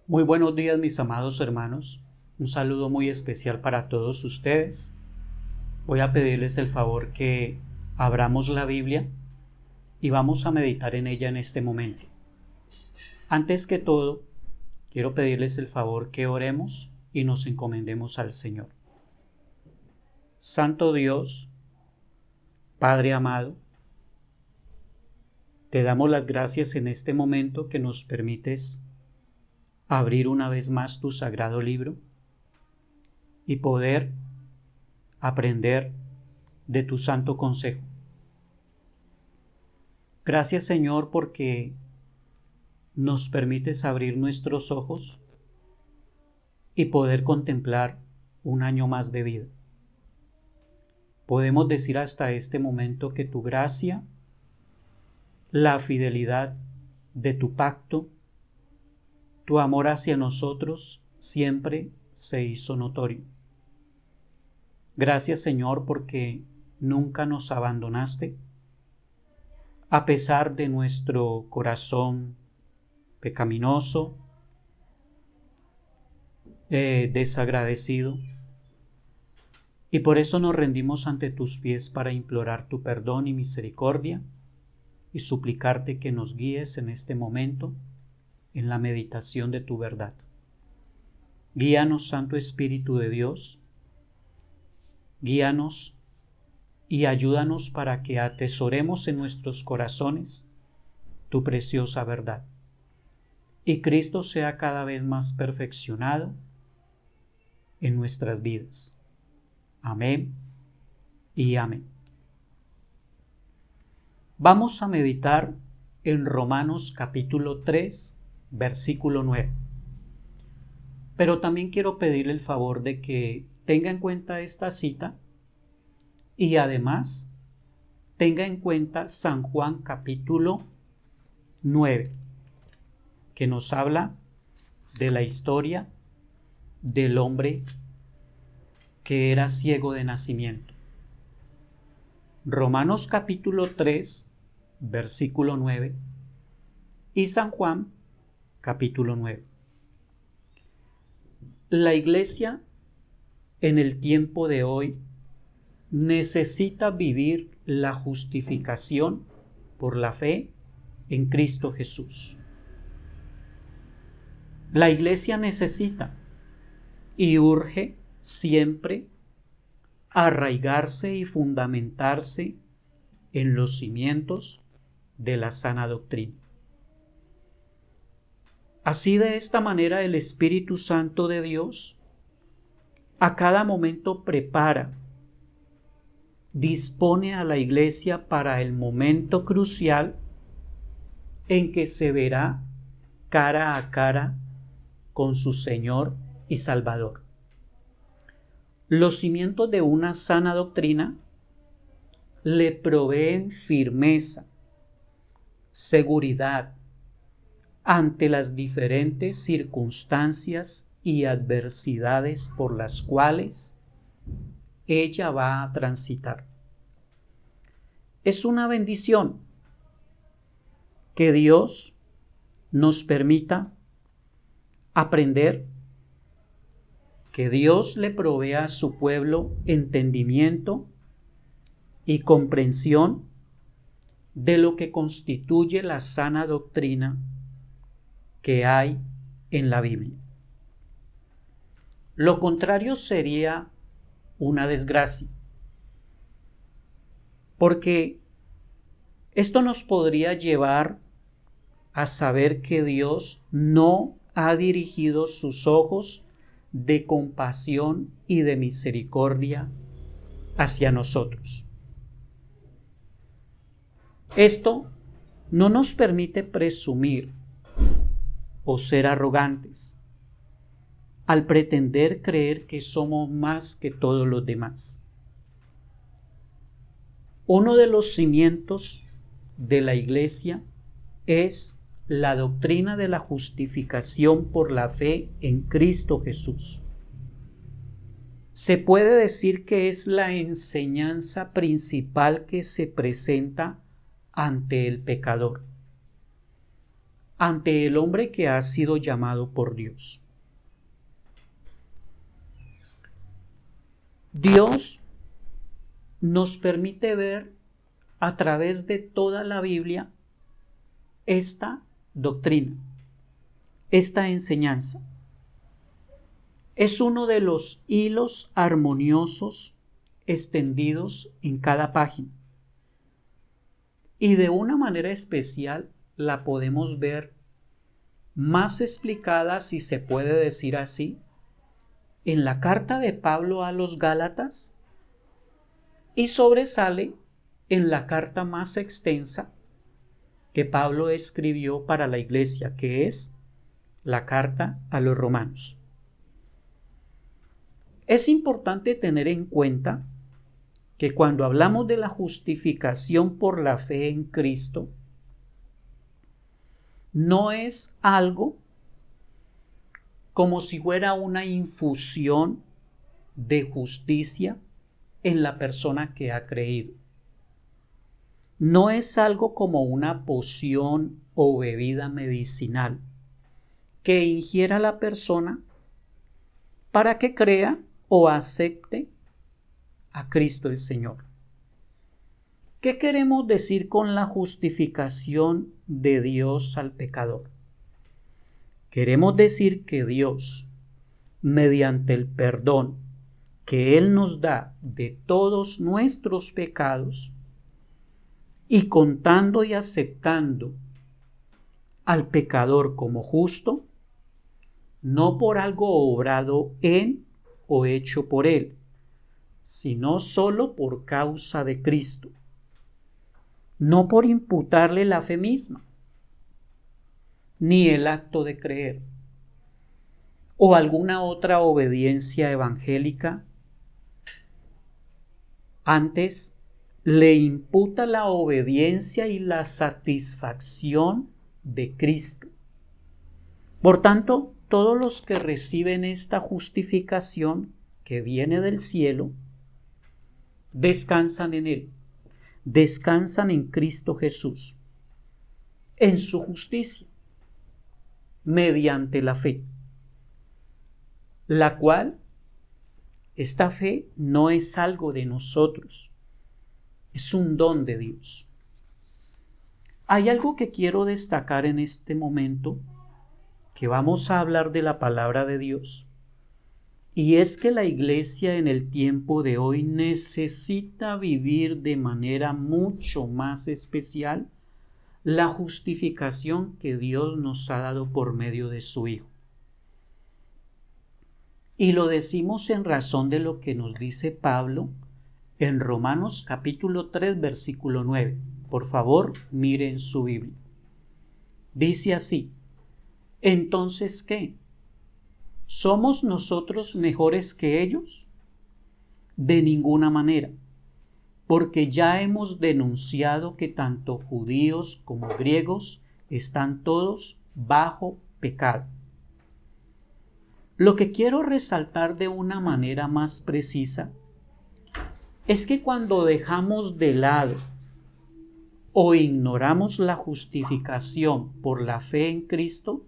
Muy buenos días, mis amados hermanos. Un saludo muy especial para todos ustedes. Voy a pedirles el favor que abramos la Biblia y vamos a meditar en ella en este momento. Antes que todo, quiero pedirles el favor que oremos y nos encomendemos al Señor. Santo Dios, Padre amado, te damos las gracias en este momento que nos permites abrir una vez más tu sagrado libro y poder aprender de tu santo consejo. Gracias, Señor, porque nos permites abrir nuestros ojos y poder contemplar un año más de vida. Podemos decir hasta este momento que tu gracia, la fidelidad de tu pacto, tu amor hacia nosotros siempre se hizo notorio. Gracias, Señor, porque nunca nos abandonaste, a pesar de nuestro corazón pecaminoso, desagradecido, y por eso nos rendimos ante tus pies para implorar tu perdón y misericordia y suplicarte que nos guíes en este momento en la meditación de tu verdad. Guíanos, Santo Espíritu de Dios, guíanos y ayúdanos para que atesoremos en nuestros corazones tu preciosa verdad y Cristo sea cada vez más perfeccionado en nuestras vidas. Amén y amén. Vamos a meditar en Romanos capítulo 3, versículo 9. Pero también quiero pedirle el favor de que tenga en cuenta esta cita y además tenga en cuenta San Juan capítulo 9, que nos habla de la historia del hombre que era ciego de nacimiento. Romanos capítulo 3, versículo 9 y San Juan capítulo 9. La iglesia en el tiempo de hoy necesita vivir la justificación por la fe en Cristo Jesús. La iglesia necesita y urge siempre arraigarse y fundamentarse en los cimientos de la sana doctrina. Así, de esta manera, el Espíritu Santo de Dios a cada momento prepara, dispone a la iglesia para el momento crucial en que se verá cara a cara con su Señor y Salvador. Los cimientos de una sana doctrina le proveen firmeza, seguridad ante las diferentes circunstancias y adversidades por las cuales ella va a transitar. Es una bendición que Dios nos permita aprender, que Dios le provea a su pueblo entendimiento y comprensión de lo que constituye la sana doctrina que hay en la Biblia. Lo contrario sería una desgracia, porque esto nos podría llevar a saber que Dios no ha dirigido sus ojos de compasión y de misericordia hacia nosotros. Esto no nos permite presumir o ser arrogantes al pretender creer que somos más que todos los demás. Uno de los cimientos de la Iglesia es la doctrina de la justificación por la fe en Cristo Jesús. Se puede decir que es la enseñanza principal que se presenta ante el pecador. ante el hombre que ha sido llamado por Dios. Dios nos permite ver a través de toda la Biblia esta doctrina, esta enseñanza. Es uno de los hilos armoniosos extendidos en cada página. Y de una manera especial la podemos ver más explicada, si se puede decir así, en la carta de Pablo a los Gálatas, y sobresale en la carta más extensa que Pablo escribió para la iglesia, que es la carta a los Romanos. Es importante tener en cuenta que cuando hablamos de la justificación por la fe en Cristo, no es algo como si fuera una infusión de justicia en la persona que ha creído. No es algo como una poción o bebida medicinal que ingiera la persona para que crea o acepte a Cristo el Señor. ¿Qué queremos decir con la justificación de Dios al pecador? Queremos decir que Dios, mediante el perdón que Él nos da de todos nuestros pecados, y contando y aceptando al pecador como justo, no por algo obrado en o hecho por Él, sino solo por causa de Cristo, no por imputarle la fe misma, ni el acto de creer, o alguna otra obediencia evangélica. Antes, le imputa la obediencia y la satisfacción de Cristo. Por tanto, todos los que reciben esta justificación que viene del cielo, descansan en Él, descansan en Cristo Jesús, en su justicia, mediante la fe, la cual, esta fe no es algo de nosotros, es un don de Dios. Hay algo que quiero destacar en este momento, que vamos a hablar de la palabra de Dios, y es que la iglesia en el tiempo de hoy necesita vivir de manera mucho más especial la justificación que Dios nos ha dado por medio de su Hijo. Y lo decimos en razón de lo que nos dice Pablo en Romanos capítulo 3, versículo 9. Por favor, miren su Biblia. Dice así: ¿entonces qué? ¿Somos nosotros mejores que ellos? De ninguna manera, porque ya hemos denunciado que tanto judíos como griegos están todos bajo pecado. Lo que quiero resaltar de una manera más precisa es que cuando dejamos de lado o ignoramos la justificación por la fe en Cristo,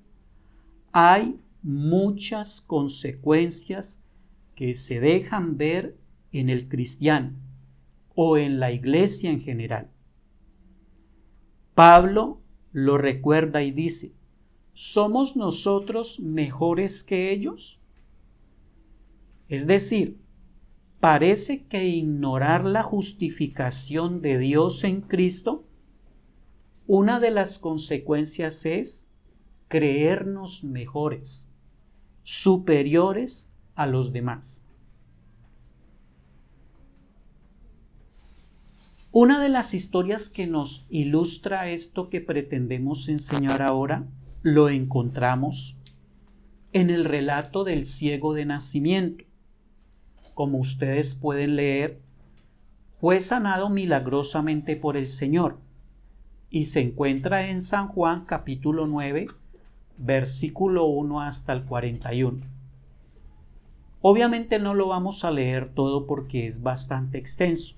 hay muchas consecuencias que se dejan ver en el cristiano o en la iglesia en general. Pablo lo recuerda y dice: ¿somos nosotros mejores que ellos? Es decir, parece que ignorar la justificación de Dios en Cristo, una de las consecuencias es creernos mejores, superiores a los demás. Una de las historias que nos ilustra esto que pretendemos enseñar ahora lo encontramos en el relato del ciego de nacimiento. Como ustedes pueden leer, fue sanado milagrosamente por el Señor y se encuentra en San Juan capítulo 9, versículo 1 hasta el 41. Obviamente no lo vamos a leer todo porque es bastante extenso,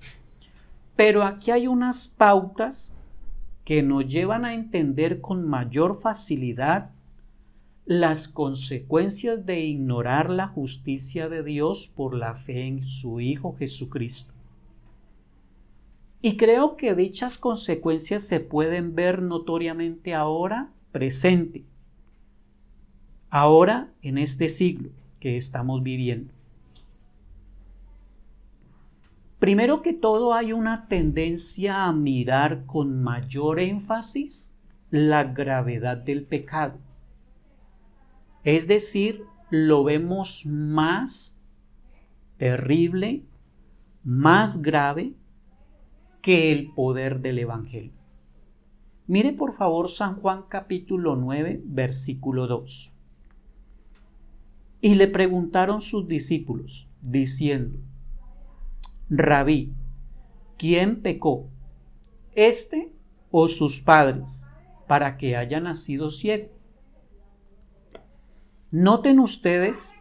pero aquí hay unas pautas que nos llevan a entender con mayor facilidad las consecuencias de ignorar la justicia de Dios por la fe en su Hijo Jesucristo. Y creo que dichas consecuencias se pueden ver notoriamente ahora presente, ahora en este siglo que estamos viviendo. Primero que todo, hay una tendencia a mirar con mayor énfasis la gravedad del pecado. Es decir, lo vemos más terrible, más grave que el poder del Evangelio. Mire por favor San Juan capítulo 9, versículo 2. Y le preguntaron sus discípulos, diciendo: Rabí, ¿quién pecó, éste o sus padres, para que haya nacido ciego? Noten ustedes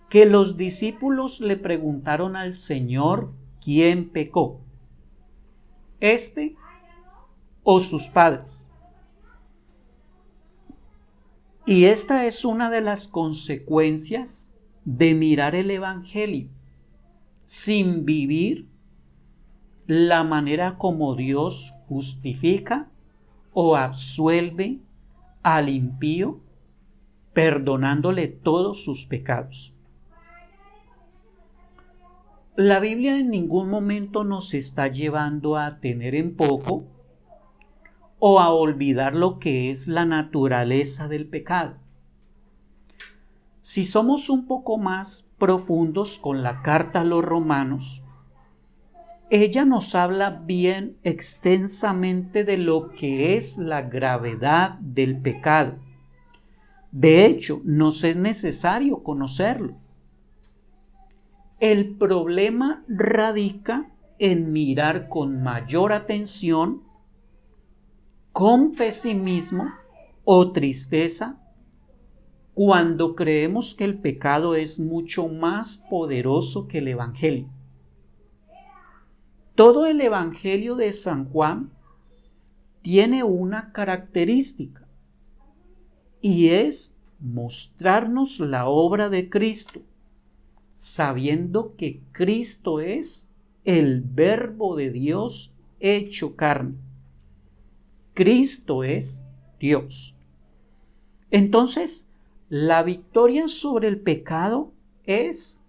que los discípulos le preguntaron al Señor quién pecó, éste o sus padres. Y esta es una de las consecuencias de mirar el Evangelio sin vivir la manera como Dios justifica o absuelve al impío, perdonándole todos sus pecados. La Biblia en ningún momento nos está llevando a tener en poco o a olvidar lo que es la naturaleza del pecado. Si somos un poco más profundos con la carta a los Romanos, ella nos habla bien extensamente de lo que es la gravedad del pecado. De hecho, nos es necesario conocerlo. El problema radica en mirar con mayor atención, con pesimismo o tristeza, cuando creemos que el pecado es mucho más poderoso que el Evangelio. Todo el Evangelio de San Juan tiene una característica, y es mostrarnos la obra de Cristo, sabiendo que Cristo es el Verbo de Dios hecho carne. Cristo es Dios. Entonces, la victoria sobre el pecado es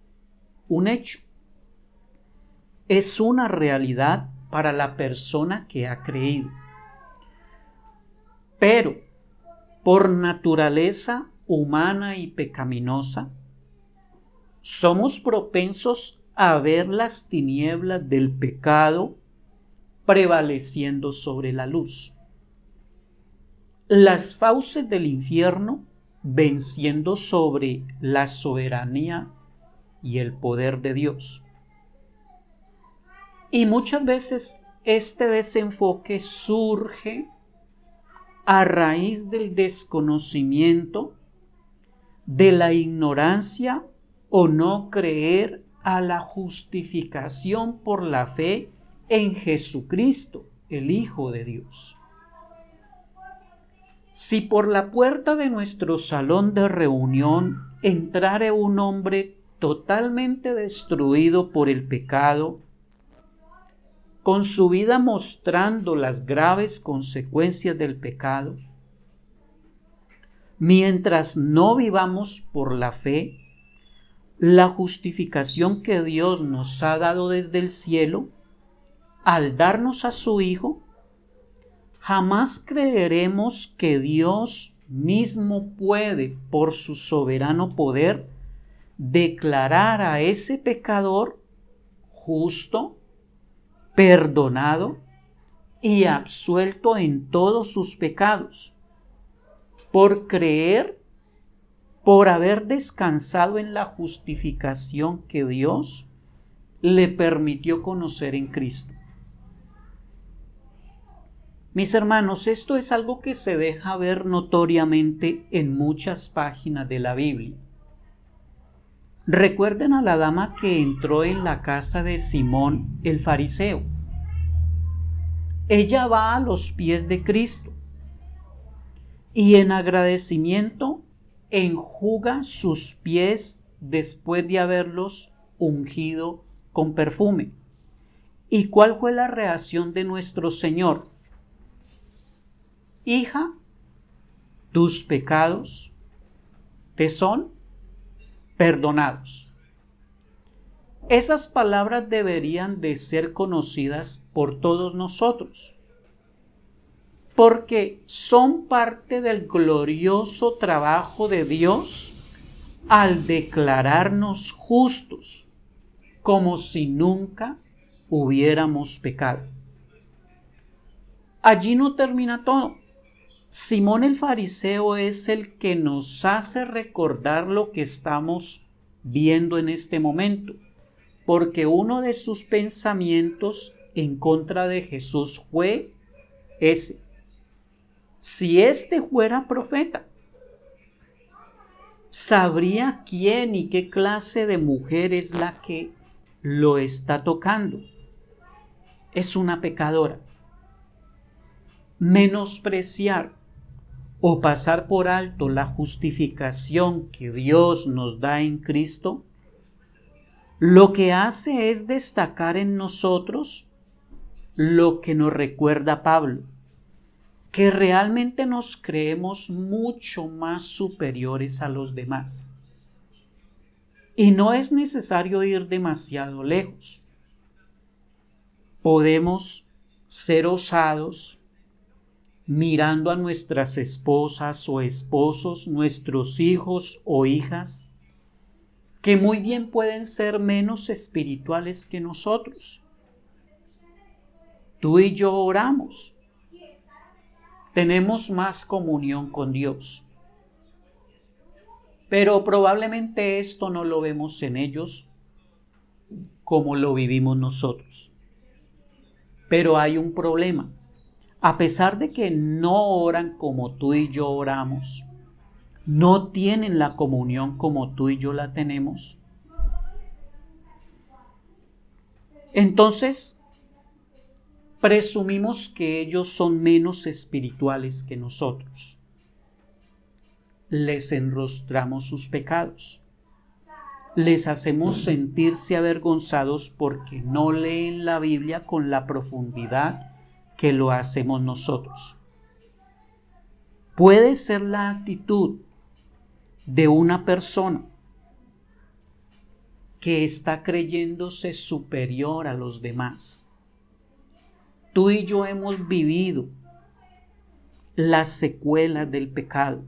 un hecho. Es una realidad para la persona que ha creído. Pero, por naturaleza humana y pecaminosa, somos propensos a ver las tinieblas del pecado prevaleciendo sobre la luz, las fauces del infierno venciendo sobre la soberanía y el poder de Dios. Y muchas veces este desenfoque surge a raíz del desconocimiento, de la ignorancia o no creer a la justificación por la fe en Jesucristo, el Hijo de Dios. Si por la puerta de nuestro salón de reunión entrare un hombre totalmente destruido por el pecado, con su vida mostrando las graves consecuencias del pecado, mientras no vivamos por la fe, la justificación que Dios nos ha dado desde el cielo, al darnos a su Hijo, jamás creeremos que Dios mismo puede, por su soberano poder, declarar a ese pecador justo, perdonado y absuelto en todos sus pecados, por creer, por haber descansado en la justificación que Dios le permitió conocer en Cristo. Mis hermanos, esto es algo que se deja ver notoriamente en muchas páginas de la Biblia. Recuerden a la dama que entró en la casa de Simón el fariseo. ella va a los pies de Cristo y en agradecimiento enjuga sus pies después de haberlos ungido con perfume. ¿Y cuál fue la reacción de nuestro Señor? Hija, tus pecados te son perdonados. Esas palabras deberían de ser conocidas por todos nosotros, porque son parte del glorioso trabajo de Dios al declararnos justos, como si nunca hubiéramos pecado. Allí no termina todo. Simón el fariseo es el que nos hace recordar lo que estamos viendo en este momento, porque uno de sus pensamientos en contra de Jesús fue ese: si éste fuera profeta, sabría quién y qué clase de mujer es la que lo está tocando. Es una pecadora. Menospreciar o pasar por alto la justificación que Dios nos da en Cristo, lo que hace es destacar en nosotros lo que nos recuerda Pablo, que realmente nos creemos mucho más superiores a los demás. Y no es necesario ir demasiado lejos. Podemos ser osados mirando a nuestras esposas o esposos, nuestros hijos o hijas, que muy bien pueden ser menos espirituales que nosotros. Tú y yo oramos, tenemos más comunión con Dios, pero probablemente esto no lo vemos en ellos como lo vivimos nosotros. Pero hay un problema. A pesar de que no oran como tú y yo oramos, no tienen la comunión como tú y yo la tenemos, entonces presumimos que ellos son menos espirituales que nosotros. Les enrostramos sus pecados. Les hacemos sentirse avergonzados porque no leen la Biblia con la profundidad que lo hacemos nosotros. Puede ser la actitud de una persona que está creyéndose superior a los demás. Tú y yo hemos vivido las secuelas del pecado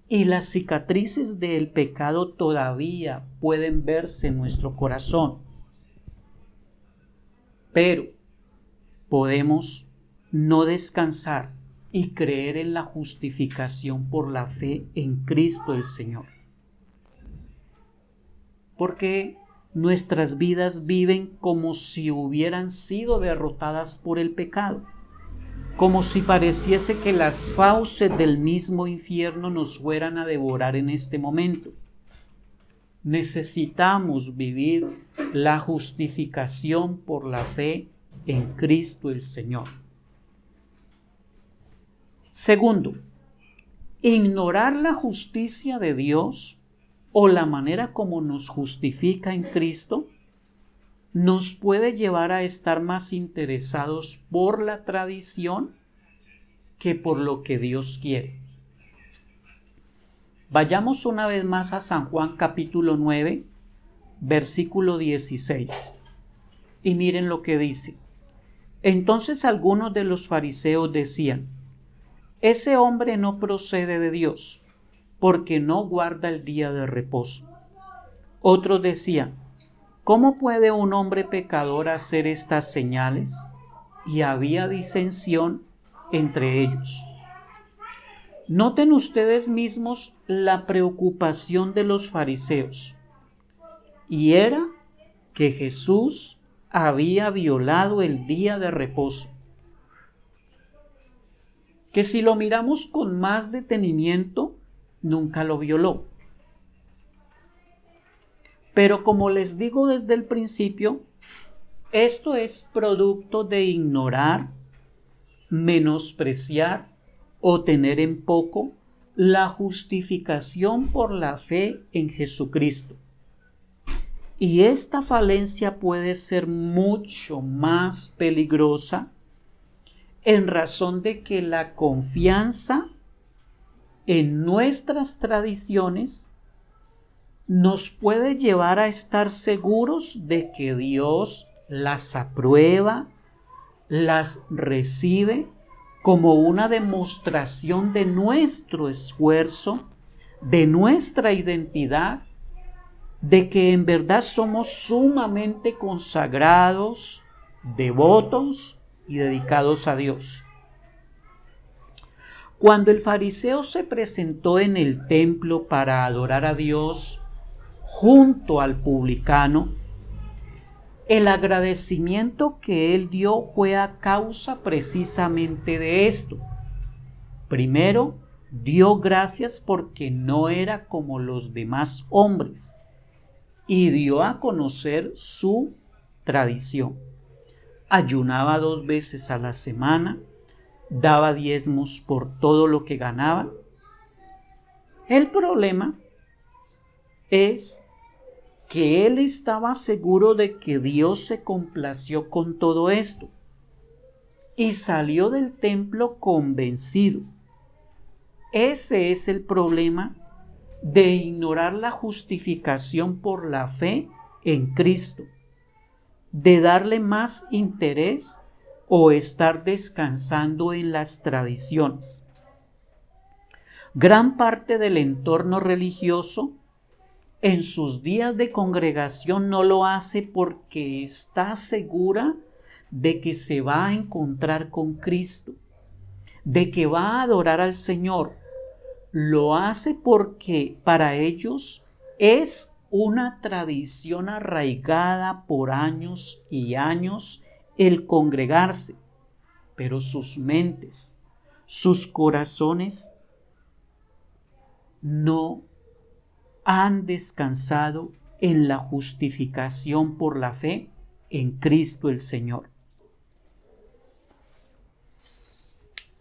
y las cicatrices del pecado todavía pueden verse en nuestro corazón, pero podemos no descansar y creer en la justificación por la fe en Cristo el Señor. Porque nuestras vidas viven como si hubieran sido derrotadas por el pecado, como si pareciese que las fauces del mismo infierno nos fueran a devorar en este momento. Necesitamos vivir la justificación por la fe en Cristo el Señor. Segundo, ignorar la justicia de Dios o la manera como nos justifica en Cristo nos puede llevar a estar más interesados por la tradición que por lo que Dios quiere. Vayamos una vez más a San Juan capítulo 9, versículo 16. Y miren lo que dice. Entonces algunos de los fariseos decían: ese hombre no procede de Dios, porque no guarda el día de reposo. Otros decían: ¿cómo puede un hombre pecador hacer estas señales? Y había disensión entre ellos. Noten ustedes mismos la preocupación de los fariseos, y era que Jesús había violado el día de reposo. Que si lo miramos con más detenimiento, nunca lo violó. Pero como les digo desde el principio, esto es producto de ignorar menospreciar o tener en poco la justificación por la fe en Jesucristo. Y esta falencia puede ser mucho más peligrosa en razón de que la confianza en nuestras tradiciones nos puede llevar a estar seguros de que Dios las aprueba, las recibe como una demostración de nuestro esfuerzo, de nuestra identidad, de que en verdad somos sumamente consagrados, devotos y dedicados a Dios. Cuando el fariseo se presentó en el templo para adorar a Dios junto al publicano, el agradecimiento que él dio fue a causa precisamente de esto. Primero, dio gracias porque no era como los demás hombres y dio a conocer su tradición. Ayunaba 2 veces a la semana, daba diezmos por todo lo que ganaba. El problema es que él estaba seguro de que Dios se complació con todo esto y salió del templo convencido. Ese es el problema de ignorar la justificación por la fe en Cristo, de darle más interés o estar descansando en las tradiciones. Gran parte del entorno religioso en sus días de congregación no lo hace porque está segura de que se va a encontrar con Cristo, de que va a adorar al Señor. Lo hace porque para ellos es una tradición arraigada por años y años el congregarse, pero sus mentes, sus corazones no han descansado en la justificación por la fe en Cristo el Señor.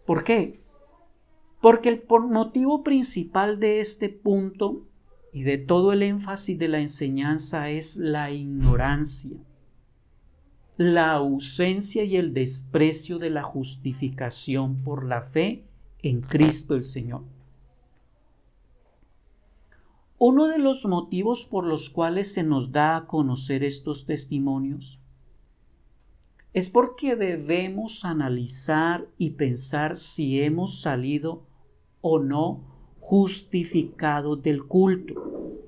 ¿Por qué? Porque el motivo principal de este punto y de todo el énfasis de la enseñanza es la ignorancia, la ausencia y el desprecio de la justificación por la fe en Cristo el Señor. Uno de los motivos por los cuales se nos da a conocer estos testimonios es porque debemos analizar y pensar si hemos salido o no justificados del culto,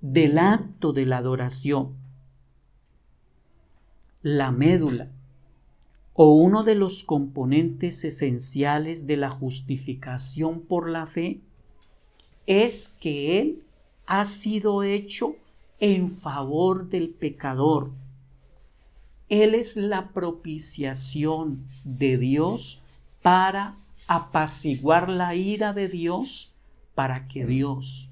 del acto de la adoración. La médula o uno de los componentes esenciales de la justificación por la fe es que Él ha sido hecho en favor del pecador. Él es la propiciación de Dios para apaciguar la ira de Dios, para que Dios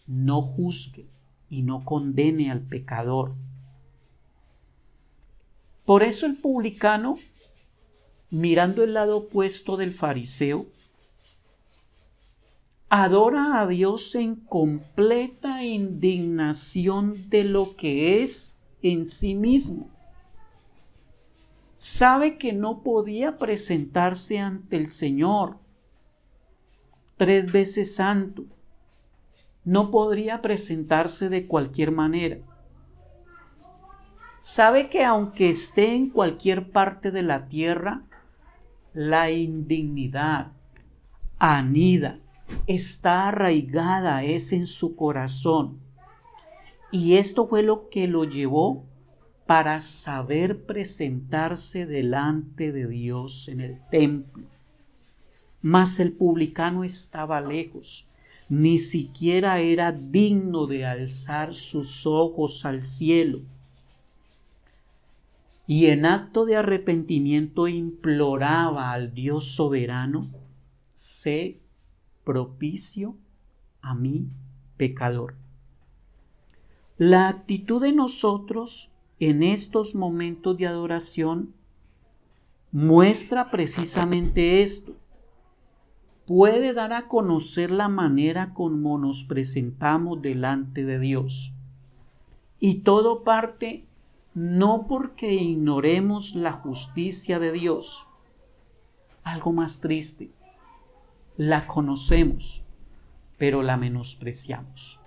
no juzgue y no condene al pecador. Por eso el publicano, mirando el lado opuesto del fariseo, adora a Dios en completa indignación de lo que es en sí mismo. Sabe que no podía presentarse ante el Señor 3 veces santo. No podría presentarse de cualquier manera. Sabe que aunque esté en cualquier parte de la tierra, la indignidad anida, está arraigada, es en su corazón. Y esto fue lo que lo llevó para saber presentarse delante de Dios en el templo. Mas el publicano estaba lejos, ni siquiera era digno de alzar sus ojos al cielo. Y en acto de arrepentimiento imploraba al Dios soberano: sé propicio a mí, pecador. La actitud de nosotros en estos momentos de adoración muestra precisamente esto. Puede dar a conocer la manera como nos presentamos delante de Dios. Y todo parte no porque ignoremos la justicia de Dios. Algo más triste, la conocemos, pero la menospreciamos.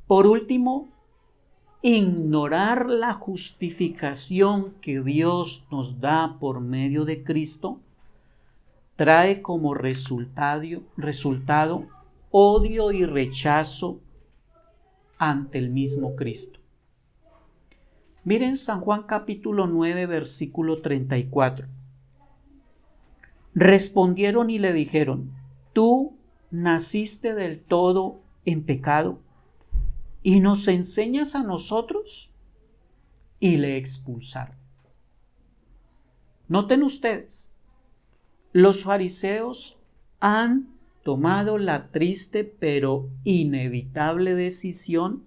Por último, ignorar la justificación que Dios nos da por medio de Cristo trae como resultado odio y rechazo ante el mismo Cristo. Miren San Juan capítulo 9, versículo 34. Respondieron y le dijeron: ¿tú naciste del todo en pecado y nos enseñas a nosotros? Y le expulsaron. Noten ustedes, los fariseos han tomado la triste pero inevitable decisión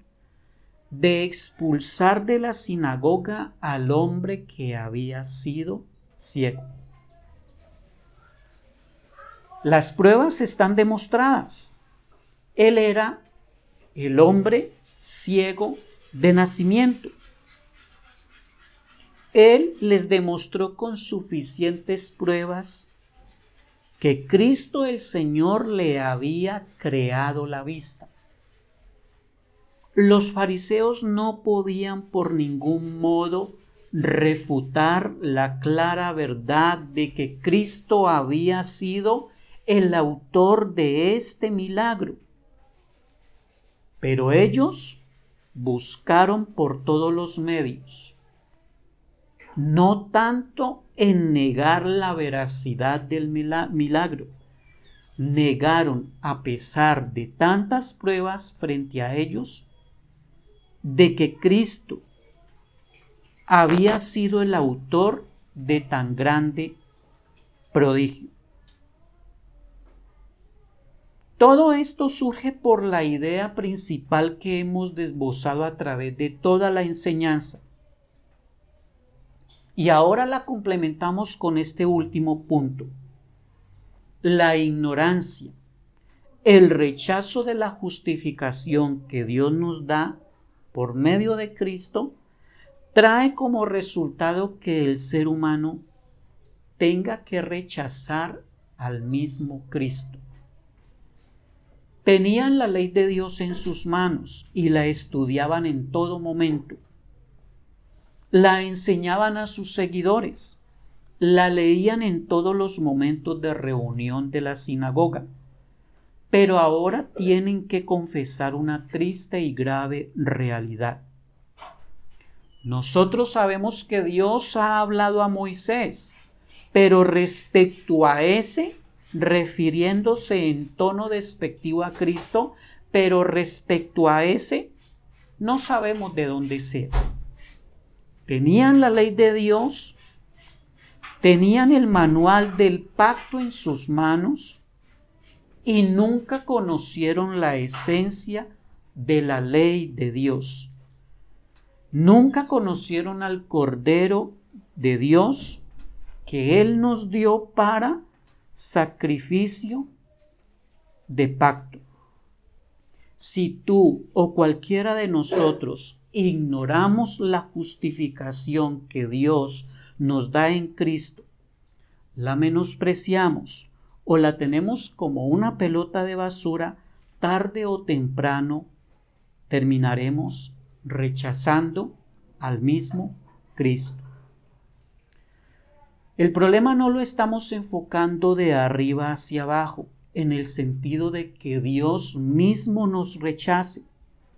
de expulsar de la sinagoga al hombre que había sido ciego. Las pruebas están demostradas. Él era el hombre ciego de nacimiento. Él les demostró con suficientes pruebas que Cristo el Señor le había creado la vista. Los fariseos no podían por ningún modo refutar la clara verdad de que Cristo había sido el autor de este milagro. Pero ellos buscaron por todos los medios, no tanto en negar la veracidad del milagro, negaron a pesar de tantas pruebas frente a ellos, de que Cristo había sido el autor de tan grande prodigio. Todo esto surge por la idea principal que hemos desbozado a través de toda la enseñanza. Y ahora la complementamos con este último punto. La ignorancia, el rechazo de la justificación que Dios nos da por medio de Cristo, trae como resultado que el ser humano tenga que rechazar al mismo Cristo. Tenían la ley de Dios en sus manos y la estudiaban en todo momento. La enseñaban a sus seguidores, la leían en todos los momentos de reunión de la sinagoga, pero ahora tienen que confesar una triste y grave realidad. Nosotros sabemos que Dios ha hablado a Moisés, pero respecto a ese, refiriéndose en tono despectivo a Cristo, pero respecto a ese, no sabemos de dónde sea. Tenían la ley de Dios, tenían el manual del pacto en sus manos y nunca conocieron la esencia de la ley de Dios. Nunca conocieron al Cordero de Dios que Él nos dio para sacrificio de pacto. Si tú o cualquiera de nosotros ignoramos la justificación que Dios nos da en Cristo, la menospreciamos o la tenemos como una pelota de basura, tarde o temprano terminaremos rechazando al mismo Cristo. El problema no lo estamos enfocando de arriba hacia abajo, en el sentido de que Dios mismo nos rechace.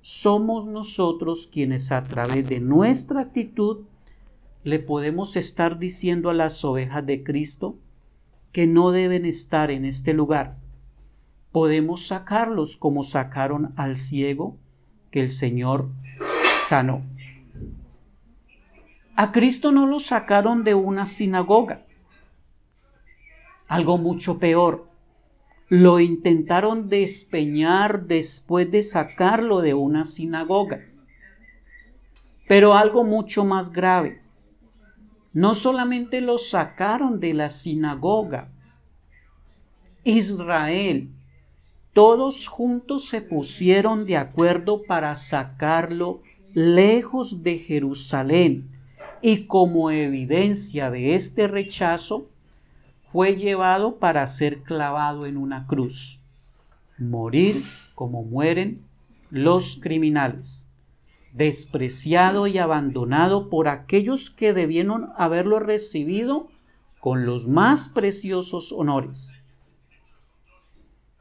Somos nosotros quienes a través de nuestra actitud le podemos estar diciendo a las ovejas de Cristo que no deben estar en este lugar. Podemos sacarlos como sacaron al ciego que el Señor sanó. A Cristo no lo sacaron de una sinagoga. Algo mucho peor. Lo intentaron despeñar después de sacarlo de una sinagoga. Pero algo mucho más grave. No solamente lo sacaron de la sinagoga, Israel, todos juntos se pusieron de acuerdo para sacarlo lejos de Jerusalén, y como evidencia de este rechazo, fue llevado para ser clavado en una cruz, morir como mueren los criminales, despreciado y abandonado por aquellos que debieron haberlo recibido con los más preciosos honores.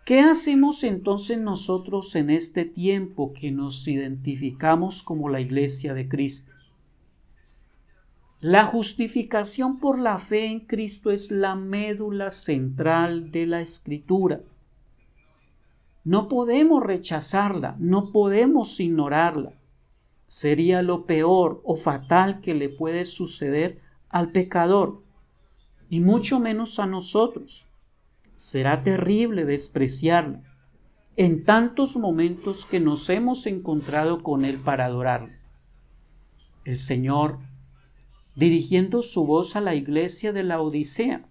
¿Qué hacemos entonces nosotros en este tiempo que nos identificamos como la Iglesia de Cristo? La justificación por la fe en Cristo es la médula central de la Escritura. No podemos rechazarla, no podemos ignorarla. Sería lo peor o fatal que le puede suceder al pecador, y mucho menos a nosotros. Será terrible despreciarla en tantos momentos que nos hemos encontrado con Él para adorarlo. El Señor, dirigiendo su voz a la iglesia de la Odisea,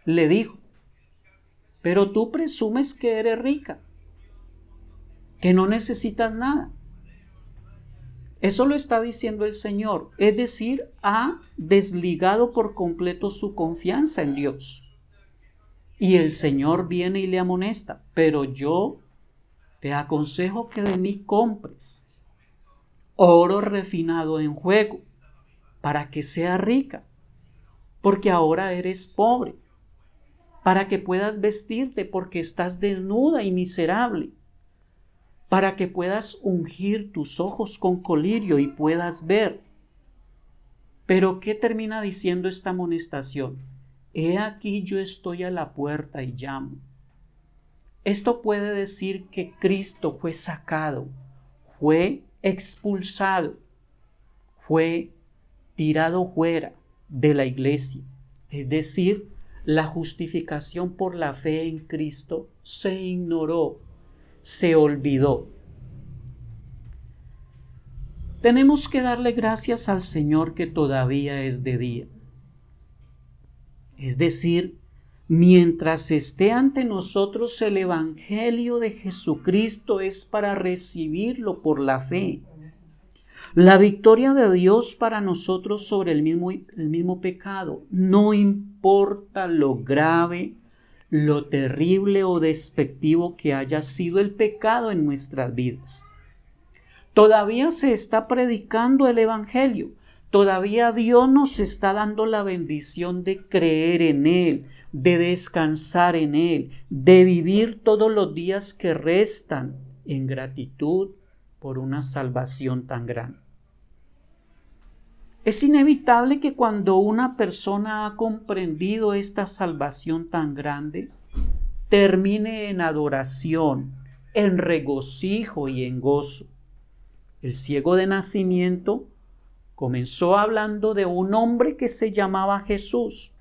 le dijo: pero tú presumes que eres rica, que no necesitas nada. Eso lo está diciendo el Señor, es decir, ha desligado por completo su confianza en Dios. Y el Señor viene y le amonesta: pero yo te aconsejo que de mí compres oro refinado en juego, para que sea rica, porque ahora eres pobre, para que puedas vestirte, porque estás desnuda y miserable, para que puedas ungir tus ojos con colirio y puedas ver. Pero ¿qué termina diciendo esta amonestación? He aquí yo estoy a la puerta y llamo. Esto puede decir que Cristo fue sacado, fue expulsado, fue tirado fuera de la iglesia. Es decir, la justificación por la fe en Cristo se ignoró, se olvidó. Tenemos que darle gracias al Señor que todavía es de día. Es decir, mientras esté ante nosotros el Evangelio de Jesucristo, es para recibirlo por la fe. La victoria de Dios para nosotros sobre el mismo pecado, no importa lo grave, lo terrible o despectivo que haya sido el pecado en nuestras vidas. Todavía se está predicando el Evangelio. Todavía Dios nos está dando la bendición de creer en Él, de descansar en Él, de vivir todos los días que restan en gratitud por una salvación tan grande. Es inevitable que cuando una persona ha comprendido esta salvación tan grande, termine en adoración, en regocijo y en gozo. El ciego de nacimiento comenzó hablando de un hombre que se llamaba Jesús.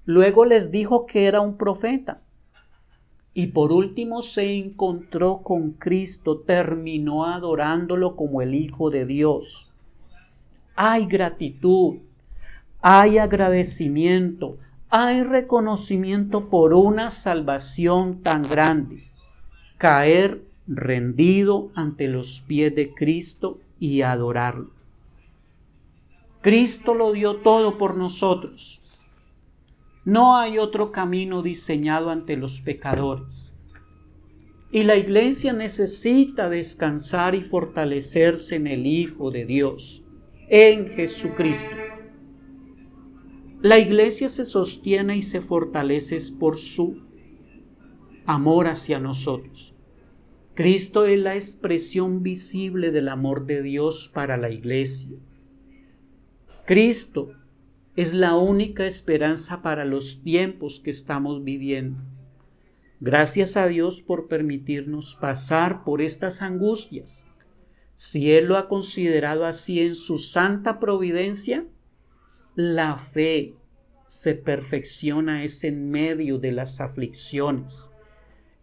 Luego les dijo que era un profeta. Y por último se encontró con Cristo, terminó adorándolo como el Hijo de Dios. Hay gratitud, hay agradecimiento, hay reconocimiento por una salvación tan grande. Caer rendido ante los pies de Cristo y adorarlo. Cristo lo dio todo por nosotros. No hay otro camino diseñado ante los pecadores. Y la iglesia necesita descansar y fortalecerse en el Hijo de Dios, en Jesucristo. La iglesia se sostiene y se fortalece por su amor hacia nosotros. Cristo es la expresión visible del amor de Dios para la iglesia. Cristo es la única esperanza para los tiempos que estamos viviendo. Gracias a Dios por permitirnos pasar por estas angustias. Si Él lo ha considerado así en su santa providencia, la fe se perfecciona en medio de las aflicciones.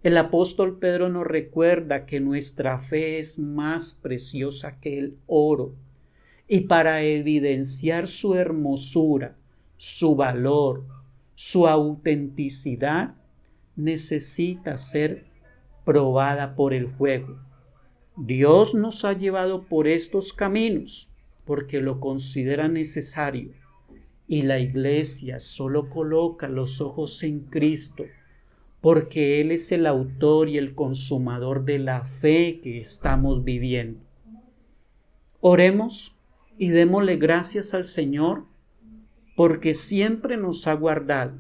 El apóstol Pedro nos recuerda que nuestra fe es más preciosa que el oro Y para evidenciar su hermosura, su valor, su autenticidad, necesita ser probada por el fuego. Dios nos ha llevado por estos caminos porque lo considera necesario, y la Iglesia solo coloca los ojos en Cristo porque Él es el autor y el consumador de la fe que estamos viviendo. Oremos y démosle gracias al Señor porque siempre nos ha guardado.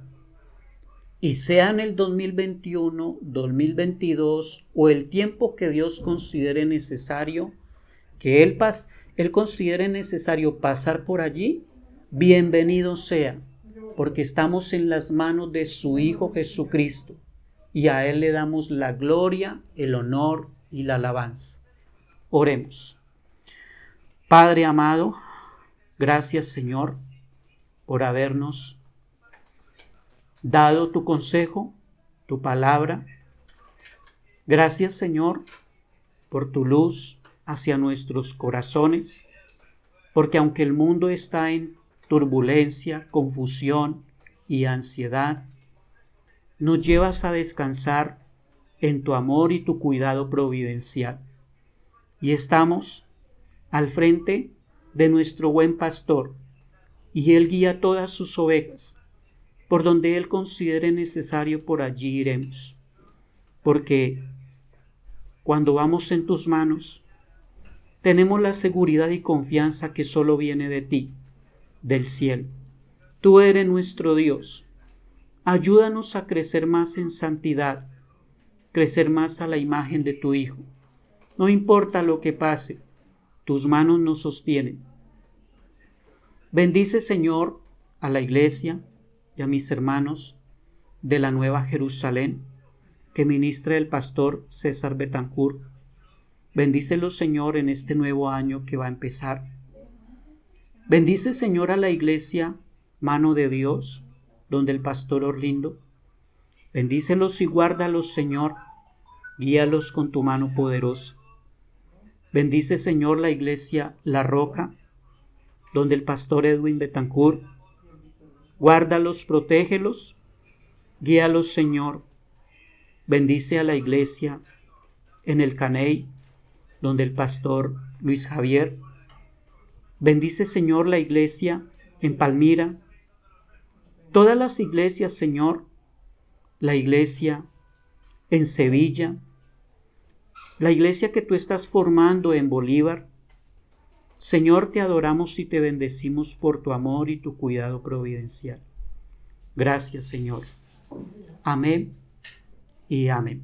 Y sea en el 2021, 2022 o el tiempo que Dios considere necesario, que Él considere necesario pasar por allí, bienvenido sea, porque estamos en las manos de su Hijo Jesucristo y a Él le damos la gloria, el honor y la alabanza. Oremos. Padre amado, gracias Señor por habernos dado tu consejo, tu palabra. Gracias Señor por tu luz hacia nuestros corazones, porque aunque el mundo está en turbulencia, confusión y ansiedad, nos llevas a descansar en tu amor y tu cuidado providencial. Y estamos al frente de nuestro buen pastor, y Él guía todas sus ovejas. Por donde Él considere necesario, por allí iremos. Porque cuando vamos en tus manos, tenemos la seguridad y confianza que solo viene de ti, del cielo. Tú eres nuestro Dios. Ayúdanos a crecer más en santidad, crecer más a la imagen de tu Hijo. No importa lo que pase, tus manos nos sostienen. Bendice, Señor, a la iglesia y a mis hermanos de la Nueva Jerusalén, que ministra el pastor César Betancourt. Bendícelos, Señor, en este nuevo año que va a empezar. Bendice, Señor, a la iglesia Mano de Dios, donde el pastor Orlindo. Bendícelos y guárdalos, Señor, guíalos con tu mano poderosa. Bendice, Señor, la iglesia La Roca, donde el pastor Edwin Betancourt. Guárdalos, protégelos, guíalos, Señor. Bendice a la iglesia en el Caney, donde el pastor Luis Javier. Bendice, Señor, la iglesia en Palmira. Todas las iglesias, Señor, la iglesia en Sevilla, la iglesia que tú estás formando en Bolívar. Señor, te adoramos y te bendecimos por tu amor y tu cuidado providencial. Gracias, Señor. Amén y amén.